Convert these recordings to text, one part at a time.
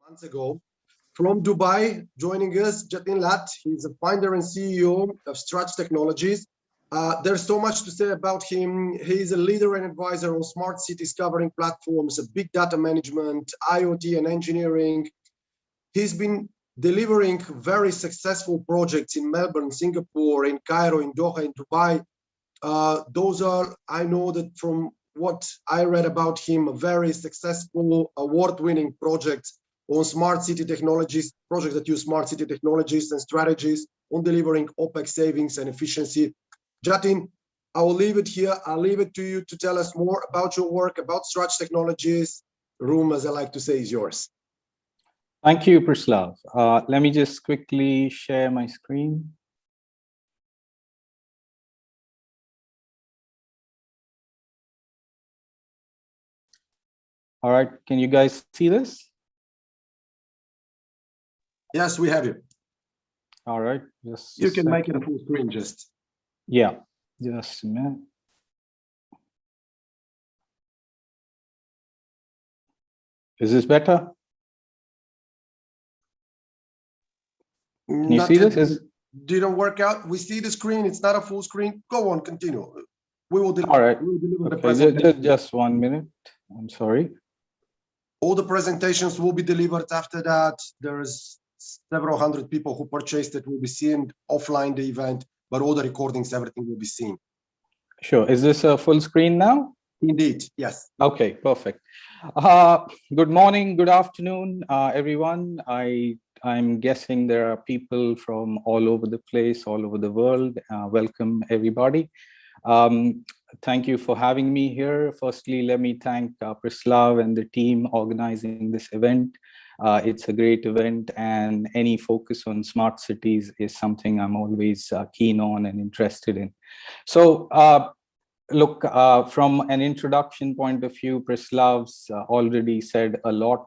months ago. From Dubai, joining us, Jatin. He's a founder and CEO of Stratch Technologies. There's so much to say about him. He's a leader and advisor on smart cities covering platforms, big data management, IoT, and engineering. He's been delivering very successful projects in Melbourne, Singapore, in Cairo, in Doha, in Dubai. Those are, I know that from what I read about him, very successful, award-winning projects on smart city technologies, projects that use smart city technologies and strategies on delivering OPEX savings and efficiency. Jatin, I will leave it here. I'll leave it to you to tell us more about your work, about Stratch Technologies. Room, as I like to say, is yours. Thank you, Preslav. Let me just quickly share my screen. All right, can you guys see this? Yes, we have you. All right, just you can make it a full screen, just. Yeah, just a minute. Is this better? Can you see this? Didn't work out. We see the screen. It's not a full screen. Go on, continue. We will deliver. All right. We will deliver the Okay, presentation. just 1 minute. I'm sorry. All the presentations will be delivered after that. There's several hundred people who purchased it will be seen offline the event, but all the recordings, everything will be seen. Sure. Is this a full screen now? Indeed, yes. Okay, perfect. Good morning, good afternoon, everyone. I'm guessing there are people from all over the place, all over the world. Welcome, everybody. Thank you for having me here. Firstly, let me thank Preslav and the team organizing this event. It's a great event, and any focus on smart cities is something I'm always keen on and interested in. So, look, from an introduction point of view, Preslav's already said a lot.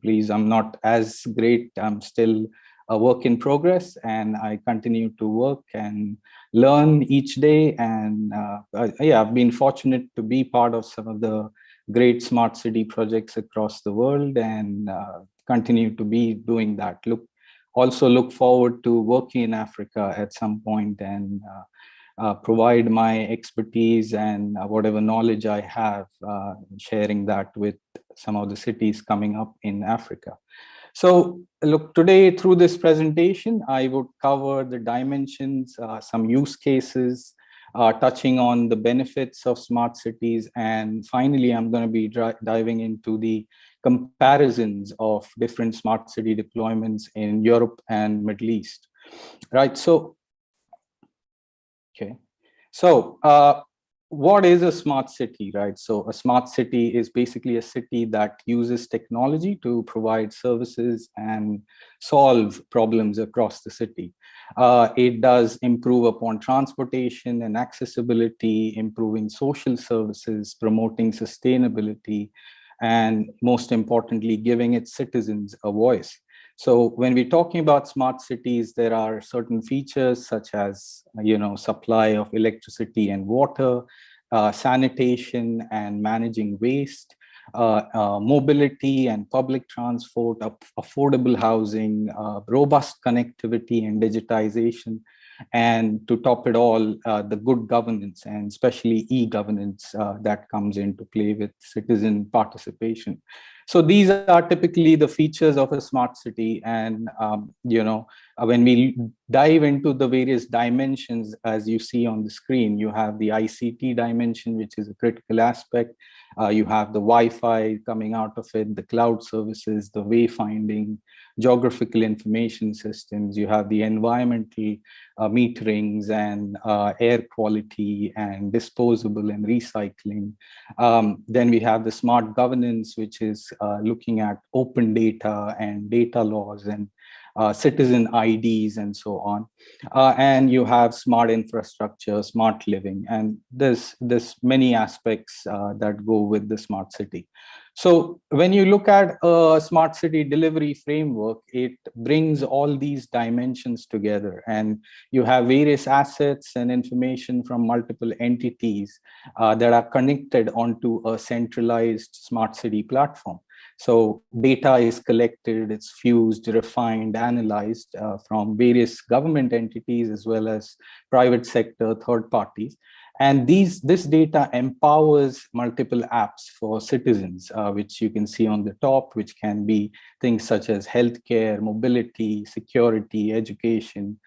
Please, I'm not as great. I'm still a work in progress, and I continue to work and learn each day. And yeah, I've been fortunate to be part of some of the great smart city projects across the world, and continue to be doing that. Also look forward to working in Africa at some point and provide my expertise and whatever knowledge I have, sharing that with some of the cities coming up in Africa. So look, today through this presentation, I would cover the dimensions, some use cases, touching on the benefits of smart cities. And finally, I'm going to be diving into the comparisons of different smart city deployments in Europe and Middle East. Right, so okay. So what is a smart city, right? So a smart city is basically a city that uses technology to provide services and solve problems across the city. It does improve upon transportation and accessibility, improving social services, promoting sustainability, and most importantly, giving its citizens a voice. So when we're talking about smart cities, there are certain features such as, supply of electricity and water, sanitation and managing waste, mobility and public transport, affordable housing, robust connectivity and digitization, and to top it all, the good governance and especially e-governance that comes into play with citizen participation. So these are typically the features of a smart city. And, when we dive into the various dimensions, as you see on the screen, you have the ICT dimension, which is a critical aspect. You have the Wi-Fi coming out of it, the cloud services, the wayfinding, geographical information systems. You have the environmental meterings and air quality and disposable and recycling. Then we have the smart governance, which is looking at open data and data laws and citizen IDs and so on. And you have smart infrastructure, smart living, and there's many aspects that go with the smart city. So when you look at a smart city delivery framework, it brings all these dimensions together, and you have various assets and information from multiple entities that are connected onto a centralized smart city platform. So data is collected, it's fused, refined, analyzed from various government entities as well as private sector, third parties. And this data empowers multiple apps for citizens, which you can see on the top, which can be things such as healthcare, mobility, security, education,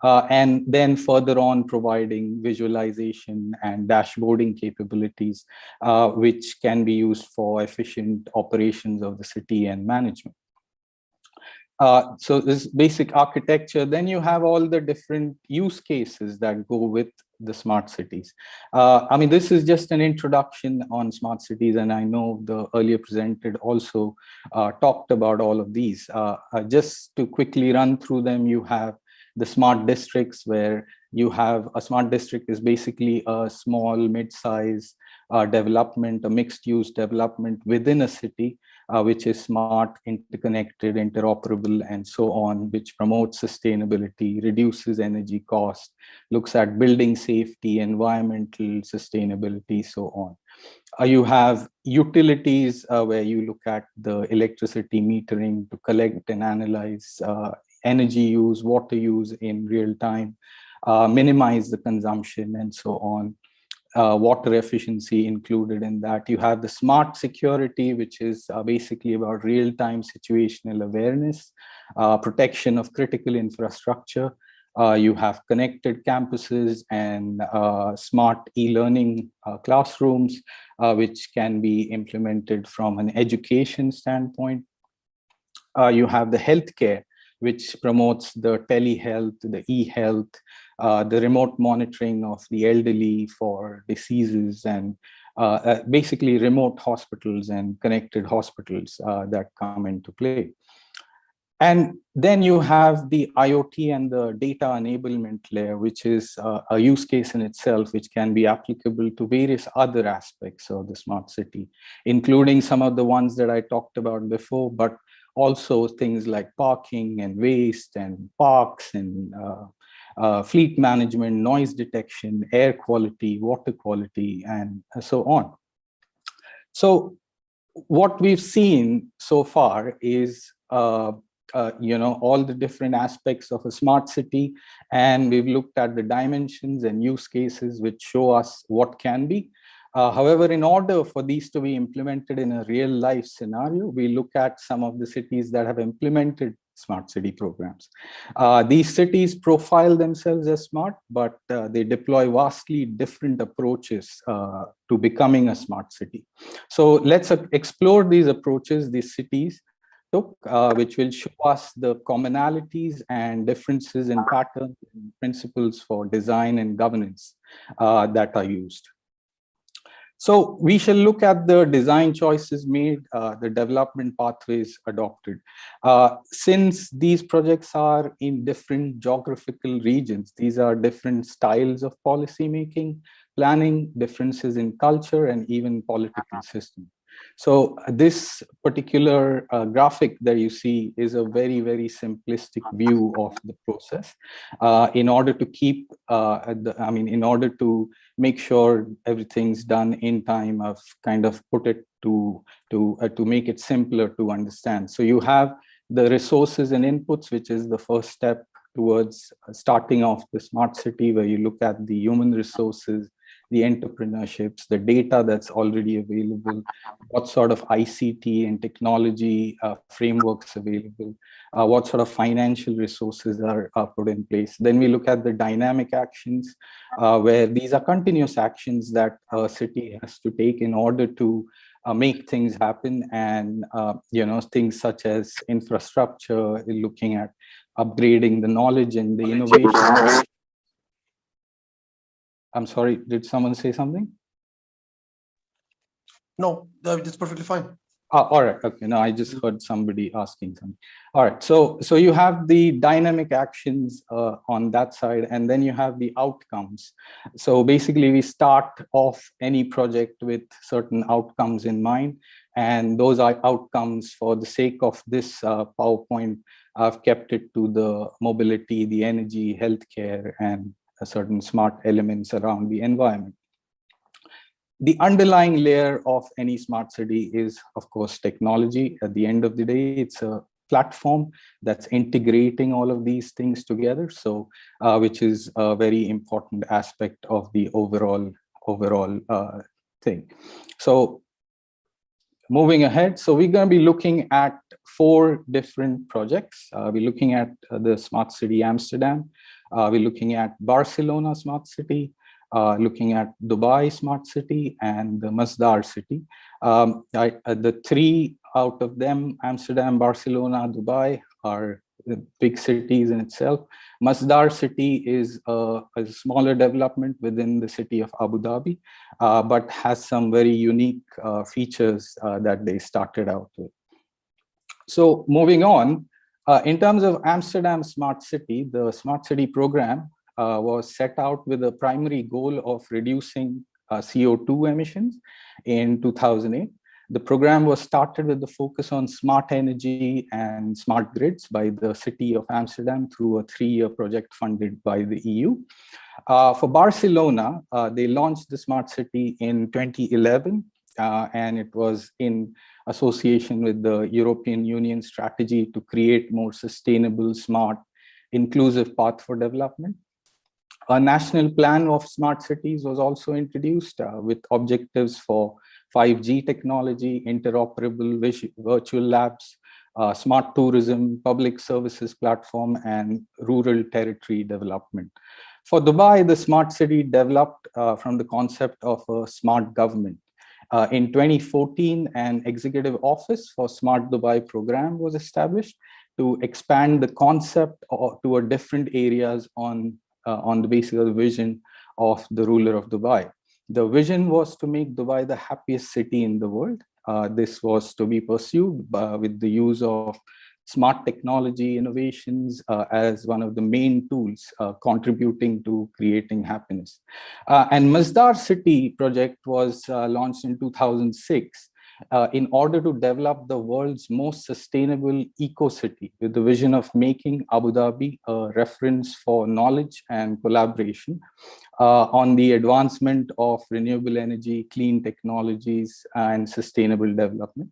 and then further on providing visualization and dashboarding capabilities, which can be used for efficient operations of the city and management. So this basic architecture, then you have all the different use cases that go with the smart cities. I mean, this is just an introduction on smart cities, and I know the earlier presented also talked about all of these. Just to quickly run through them, you have the smart districts, where you have a smart district is basically a small mid-size development, a mixed-use development within a city, which is smart, interconnected, interoperable, and so on, which promotes sustainability, reduces energy cost, looks at building safety, environmental sustainability, so on. You have utilities where you look at the electricity metering to collect and analyze energy use, water use in real time, minimize the consumption, and so on. Water efficiency included in that. You have the smart security, which is basically about real-time situational awareness, protection of critical infrastructure. You have connected campuses and smart e-learning classrooms, which can be implemented from an education standpoint. You have the healthcare, which promotes the telehealth, the e-health, the remote monitoring of the elderly for diseases, and basically remote hospitals and connected hospitals that come into play. And then you have the IoT and the data enablement layer, which is a use case in itself, which can be applicable to various other aspects of the smart city, including some of the ones that I talked about before, but also things like parking and waste and parks and fleet management, noise detection, air quality, water quality, and so on. So what we've seen so far is all the different aspects of a smart city, and we've looked at the dimensions and use cases which show us what can be. However, in order for these to be implemented in a real life scenario, we look at some of the cities that have implemented smart city programs. These cities profile themselves as smart, but they deploy vastly different approaches to becoming a smart city. So let's explore these approaches these cities took, which will show us the commonalities and differences in patterns and principles for design and governance that are used. So we shall look at the design choices made, the development pathways adopted. Since these projects are in different geographical regions, these are different styles of policy making, planning, differences in culture, and even political system. So this particular graphic that you see is a very, very simplistic view of the process. In order to keep, in order to make sure everything's done in time, I've kind of put it to make it simpler to understand. So you have the resources and inputs, which is the first step towards starting off the smart city, where you look at the human resources, the entrepreneurships, the data that's already available, what sort of ICT and technology frameworks available, what sort of financial resources are put in place. Then we look at the dynamic actions, where these are continuous actions that a city has to take in order to make things happen, and things such as infrastructure, looking at upgrading the knowledge and the innovation. I'm sorry, did someone say something? No, that's perfectly fine. All right. Okay. No, I just heard somebody asking something. All right. So you have the dynamic actions on that side, and then you have the outcomes. So basically, we start off any project with certain outcomes in mind, and those are outcomes. For the sake of this PowerPoint, I've kept it to the mobility, the energy, healthcare, and certain smart elements around the environment. The underlying layer of any smart city is, of course, technology. At the end of the day, it's a platform that's integrating all of these things together. So, which is a very important aspect of the overall thing. So, moving ahead, so we're going to be looking at 4 different projects. We're looking at the Smart City Amsterdam. We're looking at Barcelona Smart City, looking at Dubai Smart City, and the Masdar City. The 3 out of them, Amsterdam, Barcelona, Dubai, are big cities in itself. Masdar City is a smaller development within the city of Abu Dhabi, but has some very unique features that they started out with. So moving on, in terms of Amsterdam Smart City, the Smart City program was set out with a primary goal of reducing CO2 emissions in 2008. The program was started with the focus on smart energy and smart grids by the city of Amsterdam through a 3-year project funded by the EU. For Barcelona, they launched the smart city in 2011, and it was in association with the European Union strategy to create more sustainable, smart, inclusive path for development. A national plan of smart cities was also introduced with objectives for 5G technology, interoperable virtual labs, smart tourism, public services platform, and rural territory development. For Dubai, the smart city developed from the concept of a smart government. In 2014, an executive office for Smart Dubai program was established to expand the concept to different areas on the basis of the vision of the ruler of Dubai. The vision was to make Dubai the happiest city in the world. This was to be pursued with the use of smart technology innovations as one of the main tools contributing to creating happiness. And Masdar City project was launched in 2006 in order to develop the world's most sustainable eco-city with the vision of making Abu Dhabi a reference for knowledge and collaboration on the advancement of renewable energy, clean technologies, and sustainable development.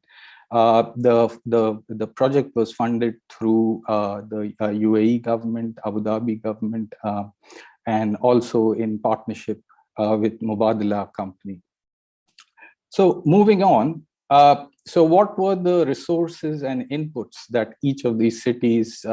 The project was funded through the UAE government, Abu Dhabi government, and also in partnership with Mubadala company. So moving on, so what were the resources and inputs that each of these cities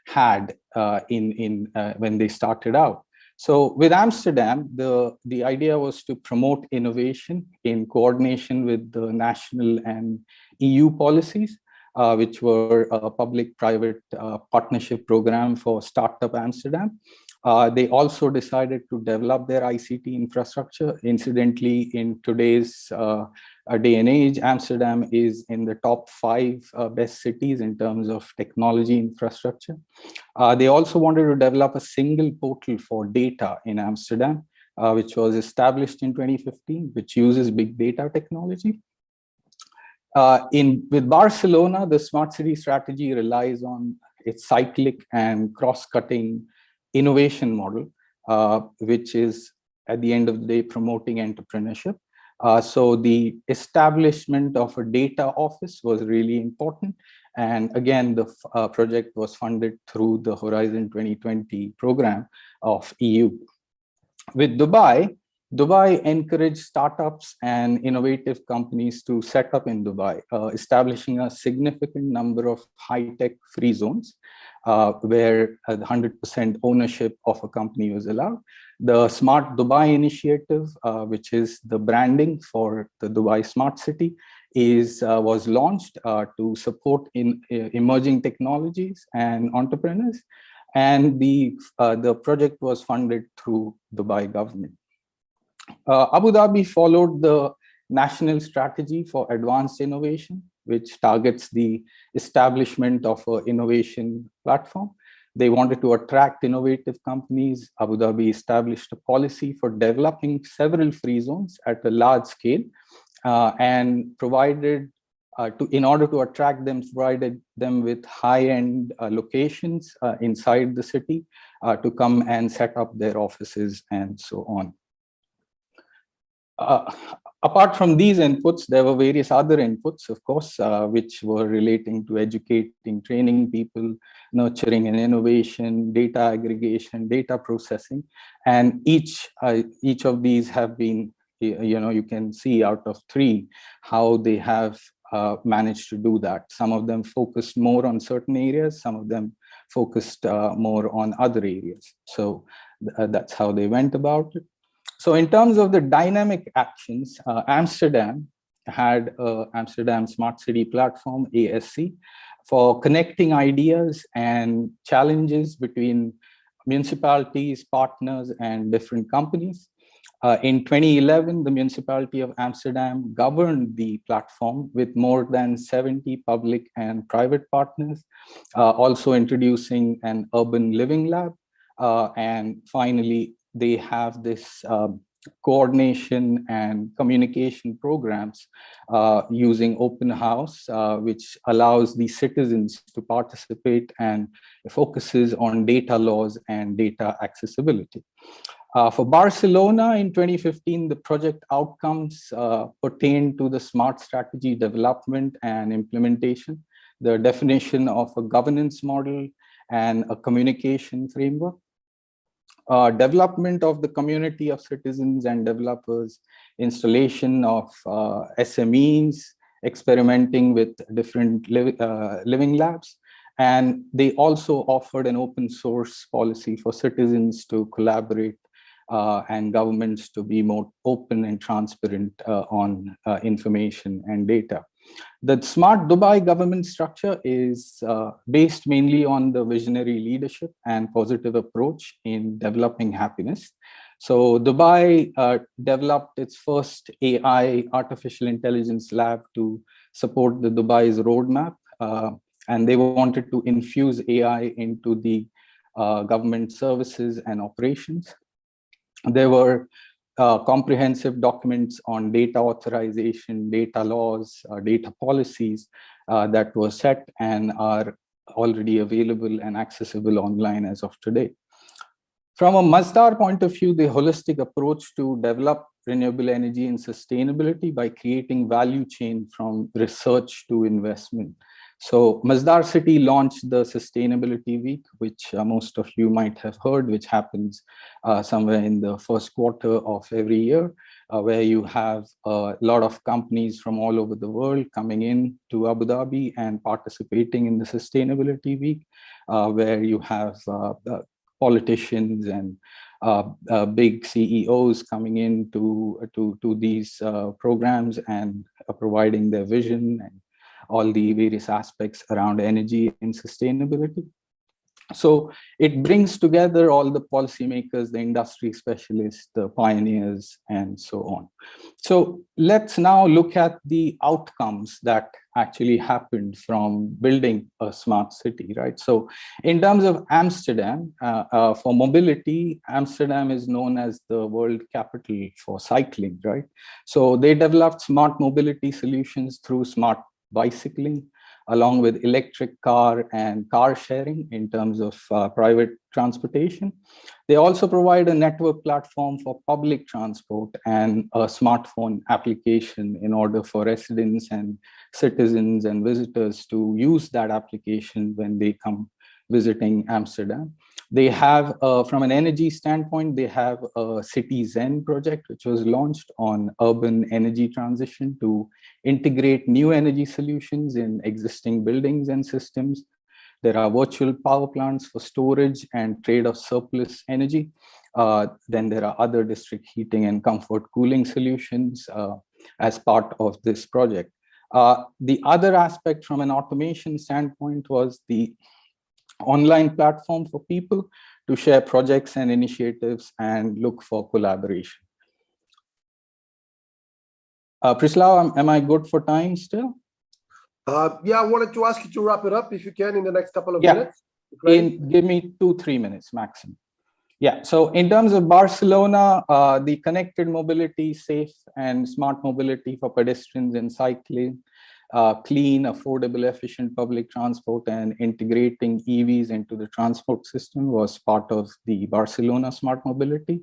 had when they started out? So with Amsterdam, the idea was to promote innovation in coordination with the national and EU policies, which were a public-private partnership program for Startup Amsterdam. They also decided to develop their ICT infrastructure. Incidentally, in today's day and age, Amsterdam is in the top 5 best cities in terms of technology infrastructure. They also wanted to develop a single portal for data in Amsterdam, which was established in 2015, which uses big data technology. With Barcelona, the smart city strategy relies on its cyclic and cross-cutting innovation model, which is at the end of the day promoting entrepreneurship. So the establishment of a data office was really important. And again, the project was funded through the Horizon 2020 program of EU. With Dubai encouraged startups and innovative companies to set up in Dubai, establishing a significant number of high-tech free zones where 100% ownership of a company was allowed. The Smart Dubai initiative, which is the branding for the Dubai Smart City, was launched to support emerging technologies and entrepreneurs. And the project was funded through Dubai government. Abu Dhabi followed the national strategy for advanced innovation, which targets the establishment of an innovation platform. They wanted to attract innovative companies. Abu Dhabi established a policy for developing several free zones at a large scale and provided in order to attract them, provided them with high-end locations inside the city to come and set up their offices and so on. uh, apart from these inputs, there were various other inputs, of course, which were relating to educating, training people, nurturing and innovation, data aggregation, data processing, and each of these have been, you can see out of three how they have managed to do that. Some of them focused more on certain areas, some of them focused more on other areas. So that's how they went about it. So in terms of the dynamic actions, Amsterdam had Amsterdam Smart City Platform, ASC, for connecting ideas and challenges between municipalities, partners, and different companies. In 2011, the municipality of Amsterdam governed the platform with more than 70 public and private partners, also introducing an urban living lab. And finally, they have this coordination and communication programs using open house, which allows the citizens to participate and focuses on data laws and data accessibility. For Barcelona in 2015, the project outcomes pertain to the smart strategy development and implementation, the definition of a governance model and a communication framework, development of the community of citizens and developers, installation of SMEs, experimenting with different living labs. And they also offered an open source policy for citizens to collaborate and governments to be more open and transparent on information and data. The Smart Dubai government structure is based mainly on the visionary leadership and positive approach in developing happiness. So Dubai developed its first AI, artificial intelligence lab to support the Dubai's roadmap. And they wanted to infuse AI into the government services and operations. There were comprehensive documents on data authorization, data laws, data policies that were set and are already available and accessible online as of today. From a Masdar point of view, the holistic approach to develop renewable energy and sustainability by creating value chain from research to investment. So Masdar City launched the Sustainability Week, which most of you might have heard, which happens somewhere in the first quarter of every year, where you have a lot of companies from all over the world coming in to Abu Dhabi and participating in the Sustainability Week, where you have politicians and big CEOs coming in to these programs and providing their vision and all the various aspects around energy and sustainability. So it brings together all the policymakers, the industry specialists, the pioneers, and so on. So let's now look at the outcomes that actually happened from building a smart city, right? So in terms of Amsterdam, for mobility, Amsterdam is known as the world capital for cycling, right? So they developed smart mobility solutions through smart bicycling, along with electric car and car sharing in terms of private transportation. They also provide a network platform for public transport and a smartphone application in order for residents and citizens and visitors to use that application when they come visiting Amsterdam. They have, from an energy standpoint, they have a City Zen project, which was launched on urban energy transition to integrate new energy solutions in existing buildings and systems. There are virtual power plants for storage and trade of surplus energy. Then there are other district heating and comfort cooling solutions as part of this project. The other aspect from an automation standpoint was the online platform for people to share projects and initiatives and look for collaboration. Prislav, am I good for time still? Yeah, I wanted to ask you to wrap it up if you can in the next couple of minutes. Give me 2-3 minutes maximum. Yeah, so in terms of Barcelona, the connected mobility, safe and smart mobility for pedestrians and cycling, clean, affordable, efficient public transport and integrating EVs into the transport system was part of the Barcelona Smart Mobility.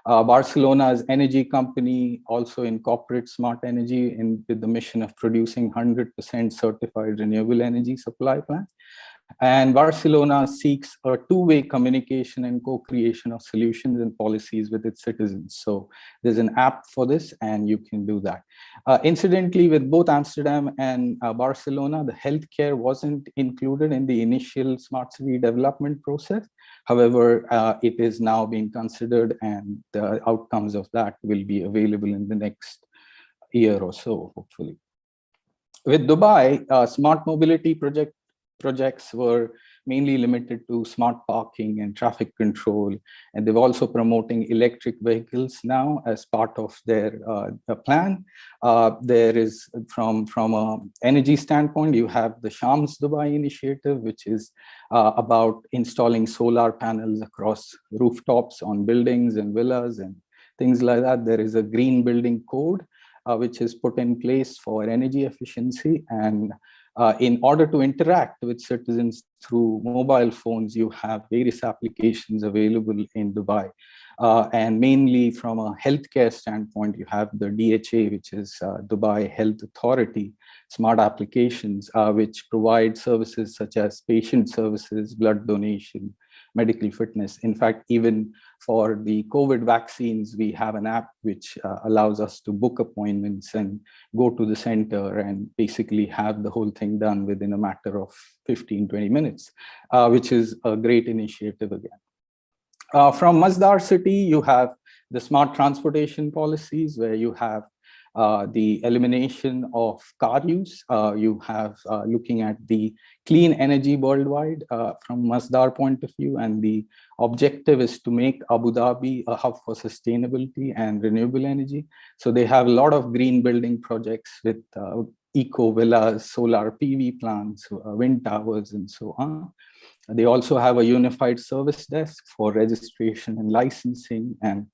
Barcelona's energy company also incorporates smart energy with the mission of producing 100% certified renewable energy supply plan. And Barcelona seeks a two-way communication and co-creation of solutions and policies with its citizens. So there's an app for this, and you can do that. Incidentally, with both Amsterdam and Barcelona, the healthcare wasn't included in the initial smart city development process. However, it is now being considered, and the outcomes of that will be available in the next year or so, hopefully. With Dubai, smart mobility projects were mainly limited to smart parking and traffic control, and they're also promoting electric vehicles now as part of their plan. There is, from an energy standpoint, you have the Shams Dubai initiative, which is about installing solar panels across rooftops on buildings and villas and things like that. There is a green building code, which is put in place for energy efficiency. And in order to interact with citizens through mobile phones, you have various applications available in Dubai. And mainly from a healthcare standpoint, you have the DHA, which is Dubai Health Authority, smart applications, which provide services such as patient services, blood donation, medical fitness. In fact, even for the COVID vaccines, we have an app which allows us to book appointments and go to the center and basically have the whole thing done within a matter of 15, 20 minutes, which is a great initiative again. From Masdar City, you have the smart transportation policies where you have the elimination of car use. You have looking at the clean energy worldwide from Masdar point of view, and the objective is to make Abu Dhabi a hub for sustainability and renewable energy. So they have a lot of green building projects with eco villas, solar PV plants, wind towers, and so on. They also have a unified service desk for registration and licensing and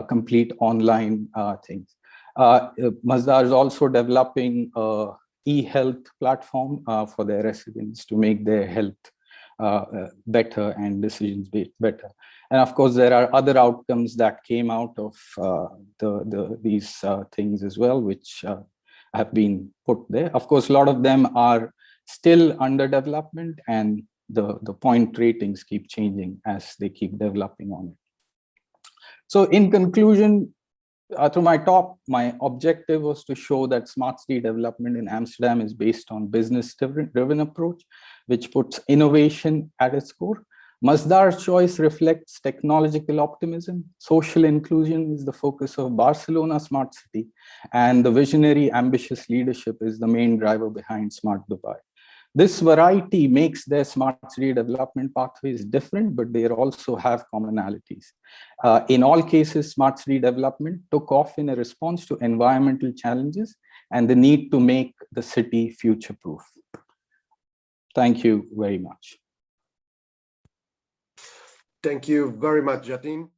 complete online things. Masdar is also developing a e-health platform for their residents to make their health better and decisions better. And of course, there are other outcomes that came out of these things as well, which have been put there. Of course, a lot of them are still under development, and the point ratings keep changing as they keep developing on it. So in conclusion, through my talk, my objective was to show that smart city development in Amsterdam is based on business-driven approach, which puts innovation at its core. Masdar's choice reflects technological optimism. Social inclusion is the focus of Barcelona Smart City, and the visionary, ambitious leadership is the main driver behind Smart Dubai. This variety makes their smart city development pathways different, but they also have commonalities. In all cases, smart city development took off in a response to environmental challenges and the need to make the city future-proof. Thank you very much. Thank you very much, Jatin.